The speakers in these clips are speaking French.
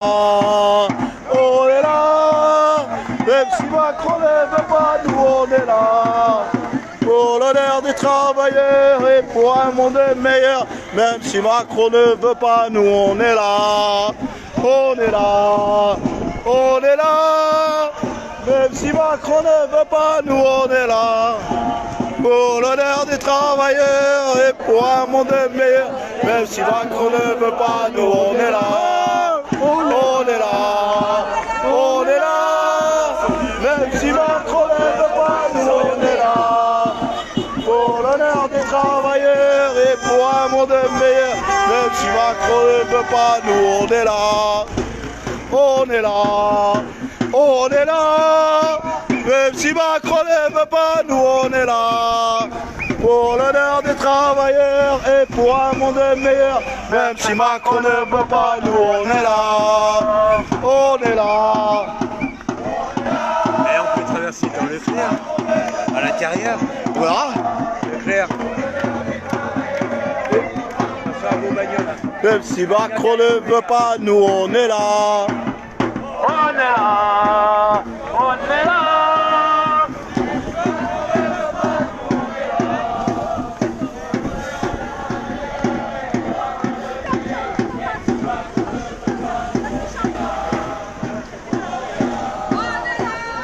On est là, même si Macron ne veut pas, nous on est là. Pour l'honneur des travailleurs et pour un monde meilleur, même si Macron ne veut pas, nous on est là. On est là, on est là, même si Macron ne veut pas, nous on est là. Pour l'honneur des travailleurs et pour un monde meilleur, même si Macron ne veut pas, nous on est là. On est là, on est là, même si Macron ne veut pas, nous on est là. Pour l'honneur des travailleurs et pour un monde meilleur, même si Macron ne veut pas, nous on est là. On est là, on est là, même si Macron ne veut pas, nous on est là. Pour l'honneur des travailleurs et pour un monde meilleur, même si Macron ne veut pas, nous on est là. On est là. Et on peut traverser dans le clair, à l'intérieur. Voilà. Le clair. On va faire un beau bagnole. Même si Macron ne veut pas, nous on est là. On est là, on est là.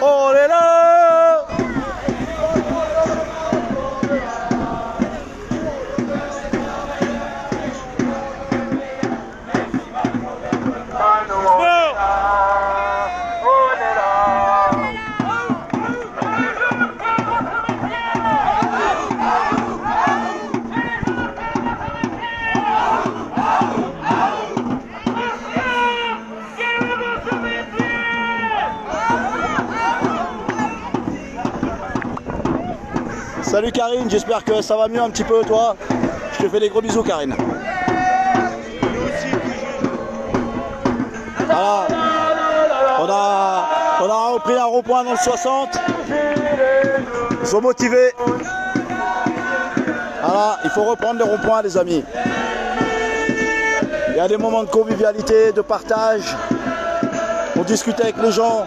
On est là. Salut Karine, j'espère que ça va mieux un petit peu toi. Je te fais des gros bisous Karine. Voilà. On a repris un rond-point dans le 60. Ils sont motivés. Voilà, il faut reprendre les ronds-points les amis. Il y a des moments de convivialité, de partage. On discute avec les gens.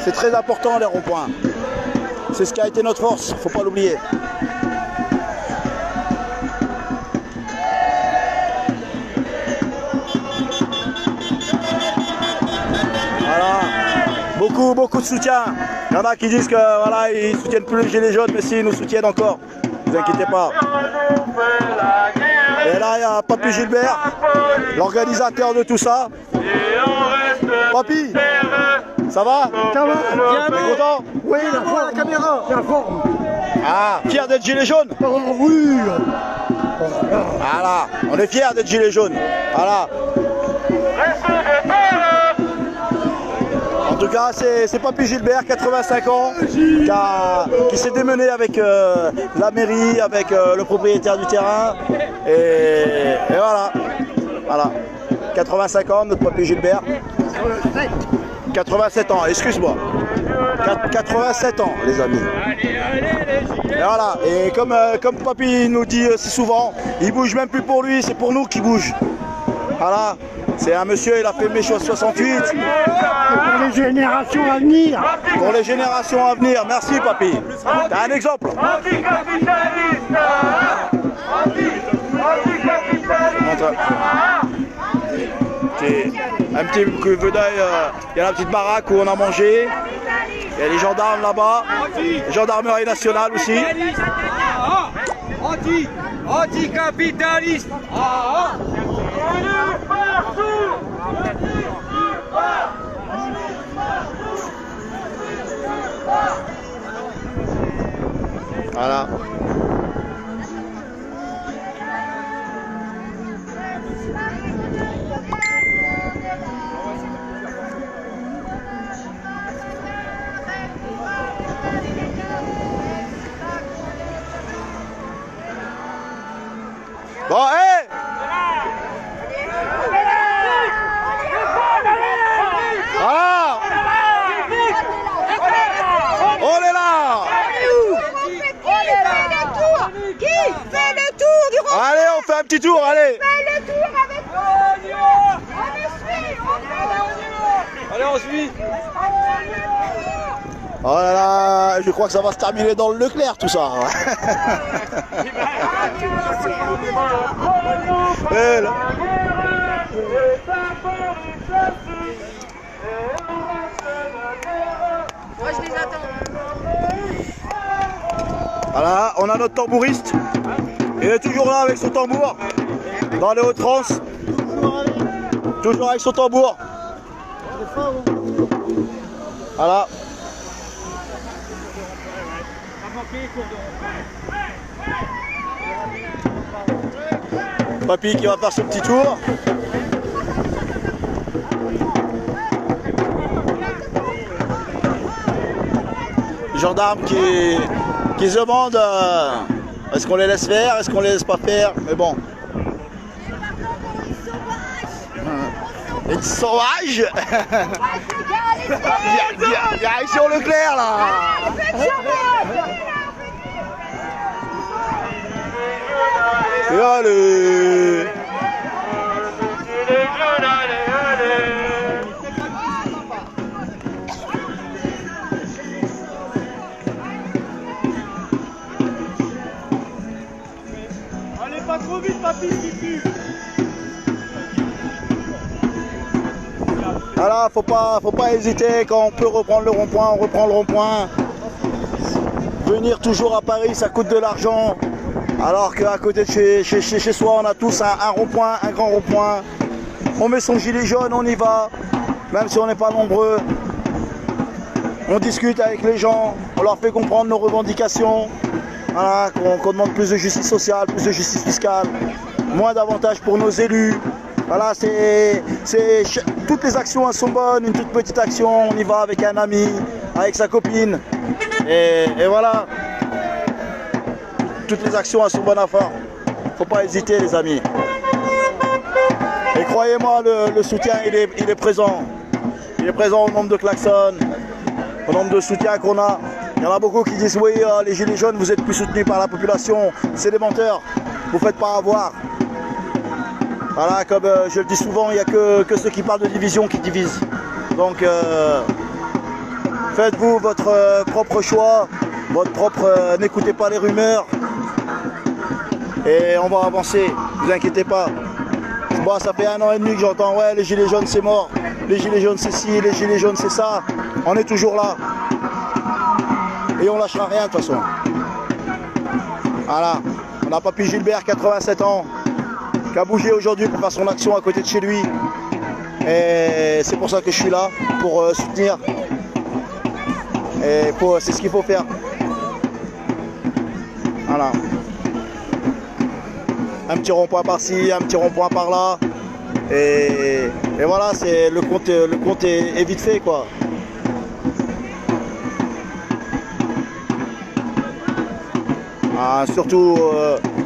C'est très important les ronds-points. C'est ce qui a été notre force, faut pas l'oublier. Voilà. Beaucoup de soutien. Il y en a qui disent que voilà, ils soutiennent plus les gilets jaunes, mais si, ils nous soutiennent encore. Ne vous inquiétez pas. Et là, il y a Papy Gilbert, l'organisateur de tout ça. Papy, ça va? Ça va? Bien, t'es content? Oui, la caméra, la forme. Ah, fier d'être gilet jaune? Oh, oui. Voilà, on est fiers d'être gilet jaune. Voilà. En tout cas, c'est Papy Gilbert, 85 ans, qui s'est démené avec la mairie, avec le propriétaire du terrain. Et voilà. Voilà. 85 ans, notre Papy Gilbert. 87 ans, excuse-moi. 87 ans, les amis. Et voilà, et comme Papy nous dit si souvent, il bouge même plus pour lui, c'est pour nous qu'il bouge. Voilà, c'est un monsieur, il a fait mai 68. Pour les générations à venir. Pour les générations à venir, merci Papy. T'as un exemple? Anticapitaliste. Anticapitaliste. Un petit coup d'œil, il y a la petite baraque où on a mangé. Il y a les gendarmes là-bas, gendarmerie nationale aussi. Anticapitaliste. Voilà. Bon, hé! Voilà! On est là! Qui fait le tour du rond-point? Allez, on fait un petit tour, allez! Fais le tour avec nous. On me suit, on me Allez, on suit. Oh là là, je crois que ça va se terminer dans le Leclerc tout ça. Et là. Moi je les attends. Voilà, on a notre tambouriste. Il est toujours là avec son tambour. Dans les Hauts-de-France. Toujours avec son tambour. Voilà. Papy qui va faire son petit tour. Les gendarmes qui se demandent est-ce qu'on les laisse faire, est-ce qu'on les laisse pas faire, mais bon. Une sauvage. Il y a sur Leclerc là. Et allez. Allez pas trop vite, papy, pipi. Voilà, faut pas hésiter, quand on peut reprendre le rond-point, on reprend le rond-point. Venir toujours à Paris, ça coûte de l'argent. Alors qu'à côté de chez soi, on a tous un rond-point, un grand rond-point. On met son gilet jaune, on y va, même si on n'est pas nombreux. On discute avec les gens, on leur fait comprendre nos revendications. Voilà, qu'on demande plus de justice sociale, plus de justice fiscale, moins d'avantages pour nos élus. Voilà, toutes les actions elles sont bonnes, une toute petite action, on y va avec un ami, avec sa copine. Et voilà. Toutes les actions elles sont bonnes à faire. Faut pas hésiter les amis. Et croyez-moi, le soutien il est présent. Il est présent au nombre de klaxons, au nombre de soutiens qu'on a. Il y en a beaucoup qui disent oui, les gilets jaunes, vous êtes plus soutenus par la population. C'est des menteurs. Vous ne faites pas avoir. Voilà, comme je le dis souvent, il n'y a que ceux qui parlent de division qui divisent. Donc faites-vous votre propre choix, n'écoutez pas les rumeurs. Et on va avancer, ne vous inquiétez pas. Moi, ça fait 1 an et demi que j'entends ouais, les gilets jaunes c'est mort, les gilets jaunes c'est ci, les gilets jaunes c'est ça. On est toujours là. Et on lâchera rien de toute façon. Voilà, on n'a pas pu Gilbert, 87 ans, qui a bougé aujourd'hui pour faire son action à côté de chez lui. Et c'est pour ça que je suis là, pour soutenir. Et c'est ce qu'il faut faire. Voilà. Un petit rond-point par-ci, un petit rond-point par-là. Et voilà, le compte est vite fait quoi. Surtout,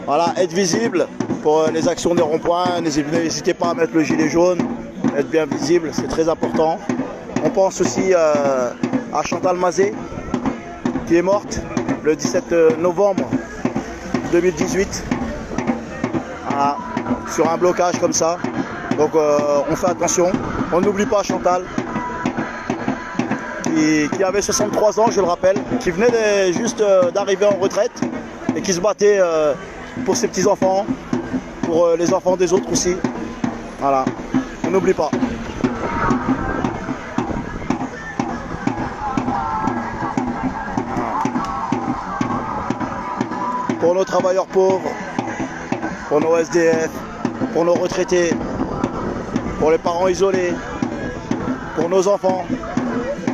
voilà, être visible pour les actions des ronds-points. N'hésitez pas à mettre le gilet jaune, être bien visible, c'est très important. On pense aussi à Chantal Mazet, qui est morte le 17 novembre 2018, voilà, sur un blocage comme ça. Donc on fait attention, on n'oublie pas Chantal, qui avait 63 ans, je le rappelle, qui venait juste d'arriver en retraite et qui se battait pour ses petits-enfants, pour les enfants des autres aussi. Voilà, on n'oublie pas. Pour nos travailleurs pauvres, pour nos SDF, pour nos retraités, pour les parents isolés, pour nos enfants,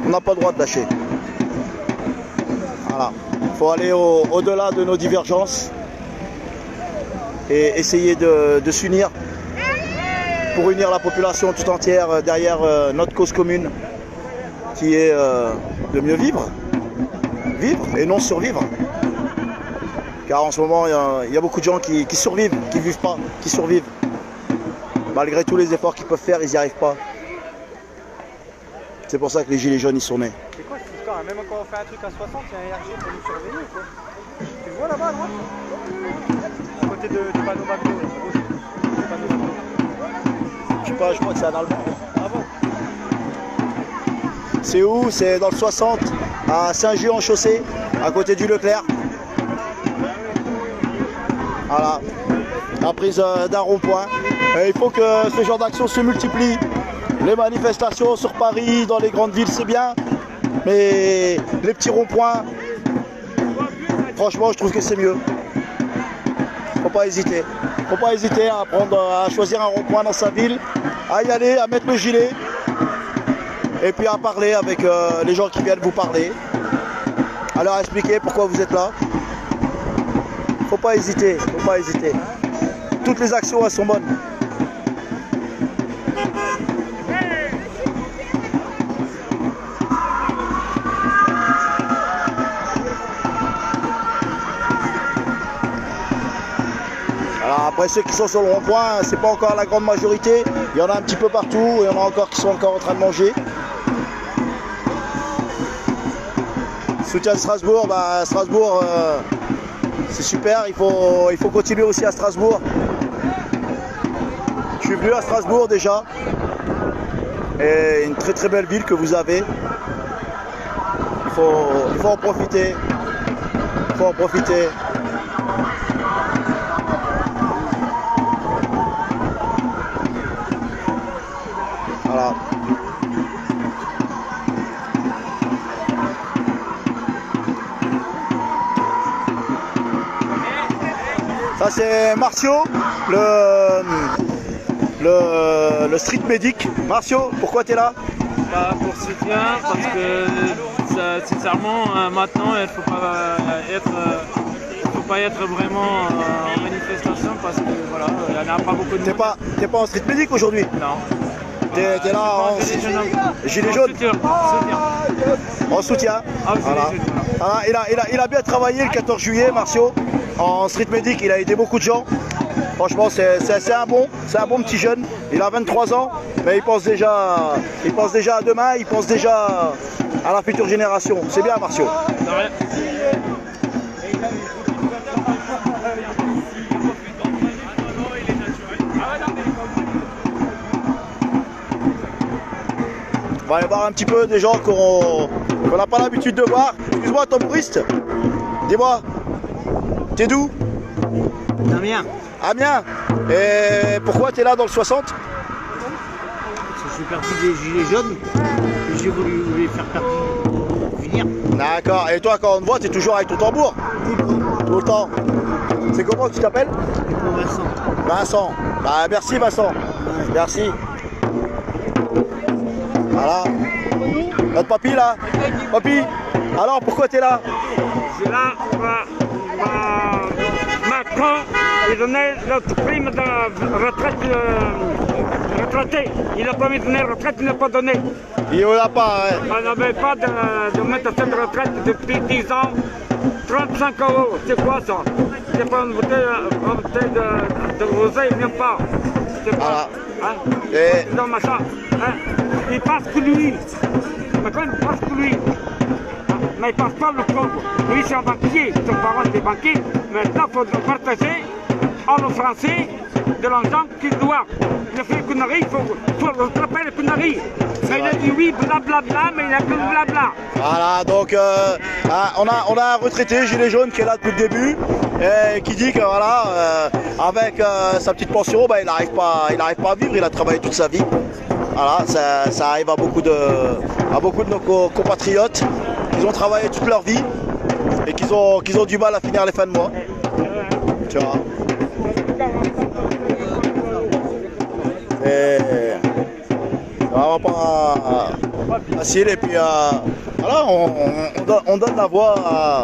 on n'a pas le droit de lâcher. Voilà. Il faut aller au-delà de nos divergences et essayer de s'unir pour unir la population tout entière derrière notre cause commune qui est de mieux vivre. Vivre et non survivre. Car en ce moment, il y a beaucoup de gens qui survivent, qui ne vivent pas, qui survivent. Malgré tous les efforts qu'ils peuvent faire, ils n'y arrivent pas. C'est pour ça que les gilets jaunes, ils sont nés. C'est quoi cette histoire? Même quand on fait un truc à 60, il y a un RG pour nous surveiller ou quoi? Tu le vois là-bas à droite? À côté du panneau McDo, Je sais pas, je crois que c'est un Allemand. Ah bon? C'est où? C'est dans le 60, à Saint-Just-en-Chaussée, à côté du Leclerc. Voilà, la prise d'un rond-point. Et il faut que ce genre d'action se multiplie. Les manifestations sur Paris, dans les grandes villes, c'est bien. Mais les petits ronds-points, franchement, je trouve que c'est mieux. Faut pas hésiter. Faut pas hésiter à choisir un rond-point dans sa ville, à y aller, à mettre le gilet. Et puis à parler avec les gens qui viennent vous parler. À leur expliquer pourquoi vous êtes là. Faut pas hésiter, faut pas hésiter. Toutes les actions, elles sont bonnes. Alors après, ceux qui sont sur le rond-point, c'est pas encore la grande majorité. Il y en a un petit peu partout, il y en a encore qui sont encore en train de manger. Soutien de Strasbourg, bah Strasbourg, c'est super, il faut continuer aussi à Strasbourg. Je suis venu à Strasbourg déjà. Et une très très belle ville que vous avez. Il faut en profiter. Il faut en profiter. Voilà. Ça c'est Martio, le street medic. Martio, pourquoi tu es là? Bah, pour soutien, parce que sincèrement, maintenant, il ne faut pas être vraiment en manifestation parce que voilà, il n'y en a pas beaucoup de monde. T'es pas en street medic aujourd'hui? Non. T'es là en gilet jaune? En soutien. Voilà. Voilà, il a bien travaillé le 14 juillet, Martio. En street medic, il a aidé beaucoup de gens. Franchement, c'est un bon petit jeune. Il a 23 ans, mais il pense déjà à demain, il pense déjà à la future génération. C'est bien, Martio. On va aller voir un petit peu des gens qu'on n'a pas l'habitude de voir. Excuse-moi, tambouriste. Dis-moi, t'es d'où? Amiens. Amiens. Et pourquoi t'es là dans le 60? Parce que je suis parti des gilets jaunes et j'ai voulu les faire partie finir. D'accord. Et toi, quand on te voit, t'es toujours avec ton tambour? Tout le temps. C'est comment tu t'appelles? Vincent. Vincent. Bah merci Vincent. Merci. Voilà. Notre papy là. Papy, alors pourquoi t'es là? Je suis là, Macron, il donnait notre prime de retraite retraité. Il a promis de donner retraite, il n'a pas donné. Il ne l'a pas, ouais. On n'avait pas de mettre cette retraite depuis 10 ans. 35 €, c'est quoi ça? C'est pas une bouteille de rosé, il n'y a pas. C'est pas. Voilà. Hein? Et... Non, machin. Hein? Il passe que lui. Macron, il passe que lui. Mais il ne passe pas le pauvre. Lui, c'est un banquier. Son parent, c'est banquier. Maintenant, il faut partager en français de l'argent qu'il doit. Il a fait une connerie, il faut rattraper les conneries. Mais il a dit oui, blablabla, mais il a que blabla. Voilà, donc on a un retraité gilet jaune qui est là depuis le début et qui dit que voilà, avec sa petite pension, bah, il n'arrive pas à vivre, il a travaillé toute sa vie. Voilà, ça arrive à beaucoup de nos compatriotes qui ont travaillé toute leur vie et qui ont du mal à finir les fins de mois. Tu vois. Et vraiment pas facile, et puis voilà, on donne la voix à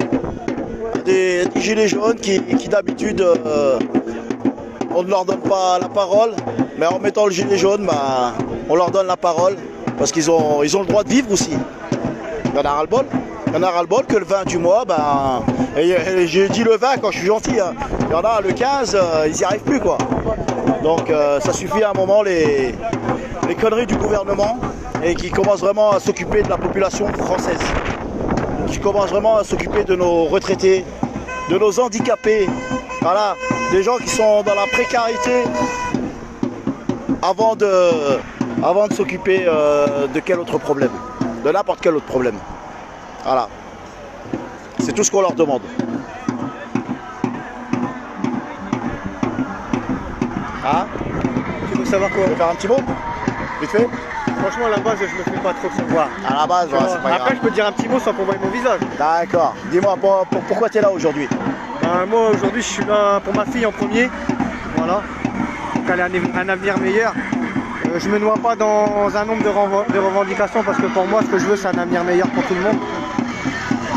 des gilets jaunes qui d'habitude on ne leur donne pas la parole, mais en mettant le gilet jaune, bah, on leur donne la parole parce qu'ils ont le droit de vivre aussi. Il y en a ras-le-bol. Il y en a ras-le-bol que le 20 du mois, ben, et j'ai dit le 20 quand je suis gentil, hein. Il y en a le 15, ils n'y arrivent plus quoi. Donc ça suffit à un moment les conneries du gouvernement et qui commencent vraiment à s'occuper de la population française. Qui commencent vraiment à s'occuper de nos retraités, de nos handicapés. Voilà, des gens qui sont dans la précarité avant de s'occuper de quel autre problème. de n'importe quel autre problème. Voilà. C'est tout ce qu'on leur demande. Ah, Tu veux savoir quoi? tu veux faire un petit mot? Vite fait? Franchement, à la base, je me fais pas trop savoir. À la base, voilà, c'est pas Après, grave. je peux te dire un petit mot sans qu'on voie mon visage. D'accord. Dis-moi, pourquoi tu es là aujourd'hui? Ben, moi, aujourd'hui, je suis là pour ma fille en premier. Voilà. Donc, elle a un avenir meilleur. Je me noie pas dans un nombre de revendications parce que pour moi, ce que je veux, c'est un avenir meilleur pour tout le monde.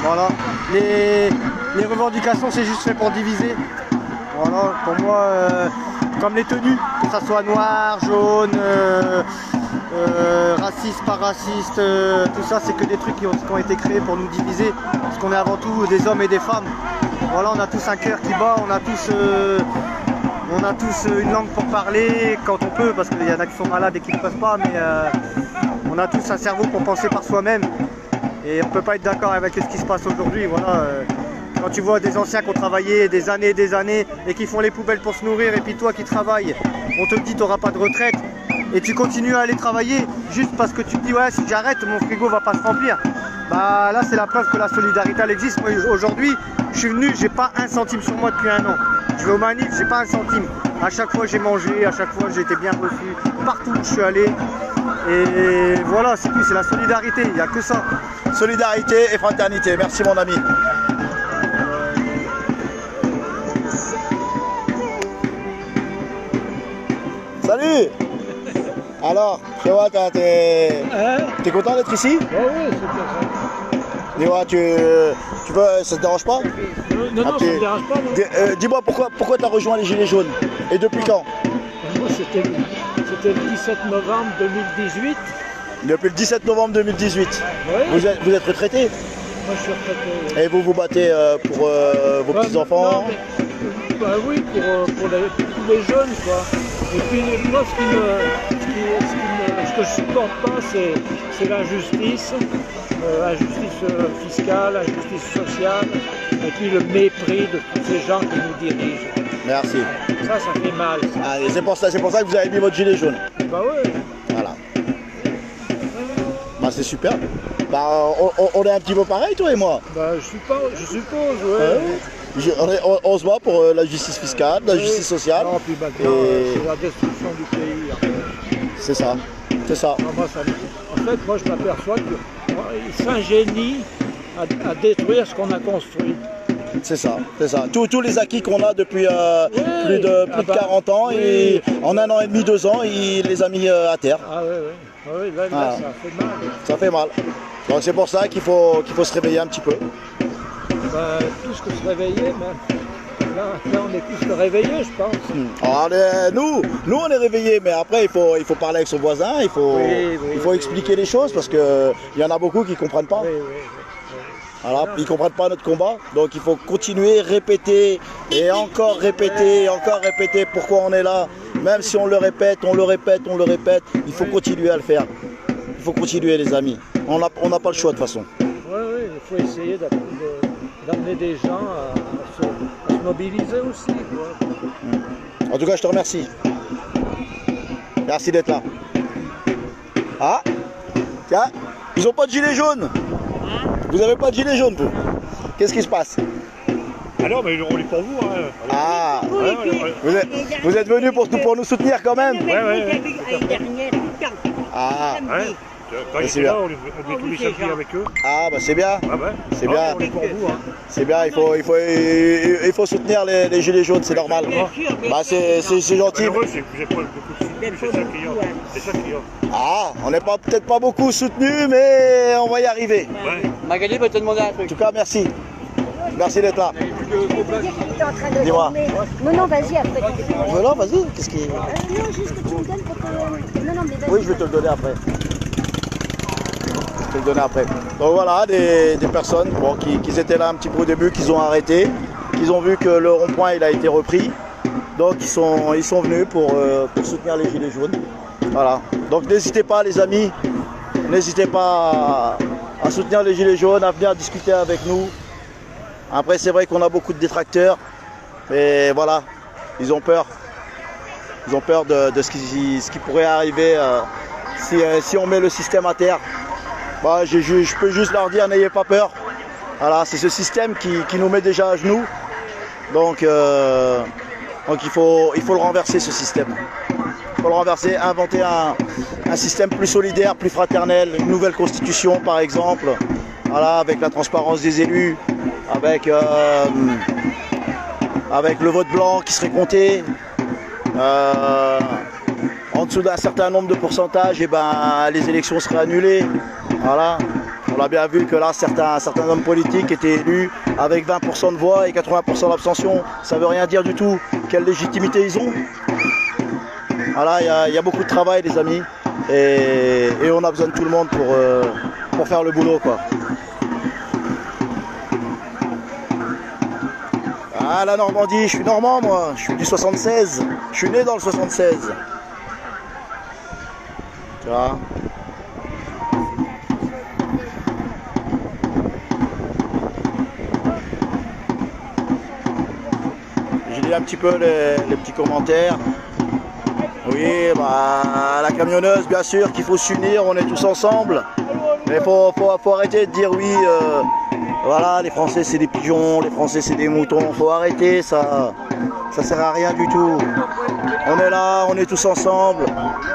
Voilà. Les revendications, c'est juste fait pour diviser. Voilà. Pour moi, comme les tenues, que ça soit noir, jaune, raciste, pas raciste, tout ça, c'est que des trucs qui ont été créés pour nous diviser. Parce qu'on est avant tout des hommes et des femmes. Voilà, on a tous un cœur qui bat, on a tous une langue pour parler quand on peut, parce qu'il y en a qui sont malades et qui ne peuvent pas, mais on a tous un cerveau pour penser par soi-même. Et on ne peut pas être d'accord avec ce qui se passe aujourd'hui. Voilà, quand tu vois des anciens qui ont travaillé des années et qui font les poubelles pour se nourrir, et puis toi qui travailles, on te dit tu n'auras pas de retraite, et tu continues à aller travailler juste parce que tu te dis ouais, si j'arrête, mon frigo va pas se remplir. Bah là, c'est la preuve que la solidarité elle existe. Moi aujourd'hui, je suis venu, j'ai pas un centime sur moi depuis un an. Je vais au manif, j'ai pas un centime. À chaque fois j'ai mangé, à chaque fois j'ai été bien reçu, partout où je suis allé. Et voilà, c'est tout, c'est la solidarité, il n'y a que ça. Solidarité et fraternité. Merci mon ami. Salut. Alors, tu vois, t'es content d'être ici? Ah oui, c'est bien ça. Dis-moi, tu peux, ça te dérange pas? Non, ça me dérange pas. Non. Dis-moi pourquoi tu as rejoint les Gilets jaunes et depuis quand? Moi, c'était le 17 novembre 2018. Depuis le 17 novembre 2018. Oui. Vous êtes retraité? Moi, je suis retraité. Et vous vous battez pour vos petits-enfants? Bah oui, pour tous les jeunes, quoi. Et puis moi, ce que je supporte pas, c'est l'injustice, injustice fiscale, injustice sociale, et puis le mépris de tous ces gens qui nous dirigent. Merci. Ça fait mal. Ça. Ah, c'est pour ça que vous avez mis votre gilet jaune. Bah ouais. Voilà. Bah c'est super. Bah on est un petit peu pareil toi et moi. Bah je suppose, ouais. On se bat pour la justice fiscale, la justice sociale. Non, puis maintenant, c'est la destruction du pays. Après. C'est ça. C'est ça. Non, en fait, moi je m'aperçois qu'ils s'ingénient à détruire ce qu'on a construit. C'est ça, c'est ça. Tous les acquis qu'on a depuis plus de 40 ans, oui. Et en 1 an et demi, 2 ans, il les a mis à terre. Ah oui, là, ça fait mal. Ça fait mal. Donc c'est pour ça qu'il faut se réveiller un petit peu. Bah, plus que se réveiller, mais là on est plus que réveillés, je pense. Alors, nous on est réveillés, mais après il faut parler avec son voisin, il faut expliquer les choses parce qu'il y en a beaucoup qui ne comprennent pas. Oui. Voilà, ils ne comprennent pas notre combat, donc il faut continuer, répéter et encore répéter pourquoi on est là. Même si on le répète, il faut continuer à le faire. Il faut continuer les amis, on n'a pas le choix de toute façon. Oui, il faut essayer d'amener des gens à se mobiliser aussi. Quoi. En tout cas, je te remercie. Merci d'être là. Ah, tiens, ils n'ont pas de gilet jaune. Vous n'avez pas de gilet jaune, vous? Qu'est-ce qui se passe? Ah non, mais on est pour vous. Hein. Ah, vous êtes venus pour nous soutenir quand même? Ouais. Ah, Ouais. Quand ils c'est étaient bien. là, on est tous les samedis avec eux. ah bah c'est bien, Ah ouais. c'est Ah, bien, on est pour vous. Hein. c'est bien, il faut soutenir les gilets jaunes, c'est normal. Bah c'est gentil. Malheureux, c'est que vous n'avez pas beaucoup de soutien. C'est ça qui est. Ah, on n'est peut-être pas beaucoup soutenus, mais on va y arriver. Ouais. Magali va te demander un En truc. tout cas, merci. Merci d'être là. Dis-moi. Non, vas-y, après. Non, vas-y, qu'est-ce qui... Non, juste que tu me donnes pour que... Non, mais vas-y. Oui, je vais te le donner après. Je vais te le donner après. Donc voilà, des personnes qui étaient là un petit peu au début, qu'ils ont arrêté, qu'ils ont vu que le rond-point il a été repris. Donc ils sont venus pour soutenir les gilets jaunes. Voilà. Donc n'hésitez pas les amis, n'hésitez pas à soutenir les gilets jaunes, à venir discuter avec nous. Après c'est vrai qu'on a beaucoup de détracteurs, mais voilà, ils ont peur. Ils ont peur de ce qui pourrait arriver si on met le système à terre. Bah, je peux juste leur dire, n'ayez pas peur. Voilà, c'est ce système qui nous met déjà à genoux. Donc il faut le renverser, ce système. Il faut le renverser, inventer un système plus solidaire, plus fraternel, une nouvelle constitution par exemple, voilà, avec la transparence des élus, avec le vote blanc qui serait compté. En dessous d'un certain nombre de pourcentages, et ben, les élections seraient annulées. Voilà. On a bien vu que là, certains hommes politiques étaient élus avec 20% de voix et 80% d'abstention. Ça ne veut rien dire du tout. Quelle légitimité ils ont? Voilà, il y a beaucoup de travail, les amis. Et on a besoin de tout le monde pour faire le boulot, quoi. Ah, la Normandie, je suis normand, moi. Je suis du 76. Je suis né dans le 76. Tu vois? J'ai lu un petit peu les petits commentaires. Oui, bah, la camionneuse, bien sûr qu'il faut s'unir, on est tous ensemble. Mais faut arrêter de dire oui, voilà, les Français c'est des pigeons, les Français c'est des moutons. Faut arrêter, ça sert à rien du tout. On est là, on est tous ensemble,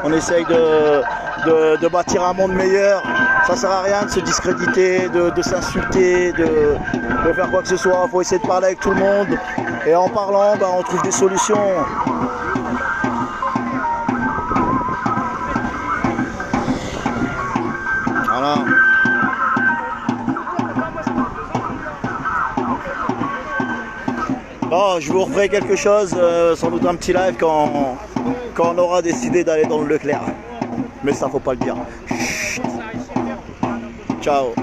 on essaye de bâtir un monde meilleur. Ça sert à rien de se discréditer, de s'insulter, de faire quoi que ce soit. Faut essayer de parler avec tout le monde. Et en parlant, bah, on trouve des solutions. Voilà. Bon, je vous referai quelque chose, sans doute un petit live quand on aura décidé d'aller dans le Leclerc. Mais ça, faut pas le dire. Chut. Ciao.